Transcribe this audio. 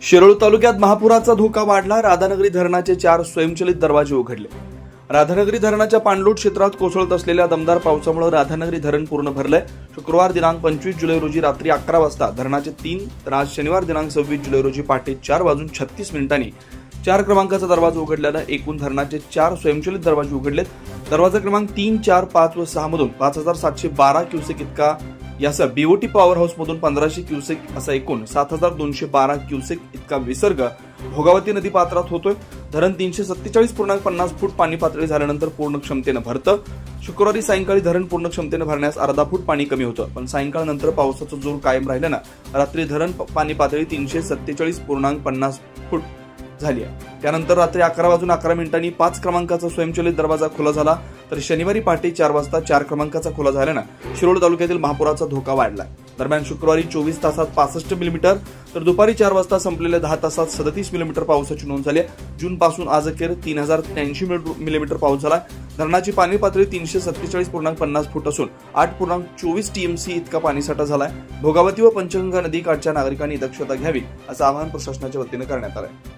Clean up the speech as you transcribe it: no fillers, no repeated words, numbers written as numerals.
शिरोळ तालुक्यात महापुराचा धोका वाढला। राधानगरी धरणाचे 4 स्वयंचलित दरवाजे उघडले। राधानगरी धरणाच्या पाणलोट क्षेत्रात कोसळत असलेल्या दमदार पावसामुळे राधानगरी धरण पूर्ण भरलंय। शुक्रवार दिनांक 25 जुलै रोजी रात्री 11 वाजता धरणाचे 3 तर आज शनिवार दिनांक 26 जुलै रोजी पहाटे 4:36 4 क्रमांकाचा दरवाजा उघडल्यानं एकूण धरणाचे 4 स्वयंचलित दरवाजे उघडलेत। दरवाजा क्रमांक 3, 4, 5 व 6 मधून 5712 क्युसेक इतका यासह बीओटी पॉवर हाऊस मधून 1500 क्युसेक असा एकूण 7212 क्युसेक इतका विसर्ग भोगावती नदी पात्रात होतोय। धरण 347.50 फूट पाणी पातळी झाल्यानंतर पूर्ण क्षमतेने भरतं। शुक्रवारी सायंकाळी धरण पूर्ण क्षमतेने भरण्यास अर्धा फूट पाणी कमी होतं, पण सायंकाळनंतर पावसाचा जोर कायम राहिल्यानं रात्री धरण पाणी पातळी 347.50 फूट झाली आहे। त्यानंतर रात्री 11:11 5 क्रमांकाचा स्वयंचलित दरवाजा खुला झाला, तर शनिवारी पहाटे 4 वाजता 4 क्रमांकाचा खुला झाल्यानं शिरोळ तालुक्यातील महापुराचा धोका वाढला। दरम्यान शुक्रवारी 24 तासात 65 मिलीमीटर तर दुपारी 4 वाजता संपलेल्या 10 तासात 37 मिलीमीटर पावसाची नोंद झाली आहे। जून पासून आज अखेर 3083 मिलीमीटर पाऊस झाला। धरणाची पाणी पातळी 347.50 फूट असून 8.24 टीएमसी इतका पाणीसाठा झालाय। भोगावती व पंचगंगा नदी काठच्या नागरिकांनी दक्षता घ्यावी असं आवाहन प्रशासनाच्या वतीने करण्यात आलंय।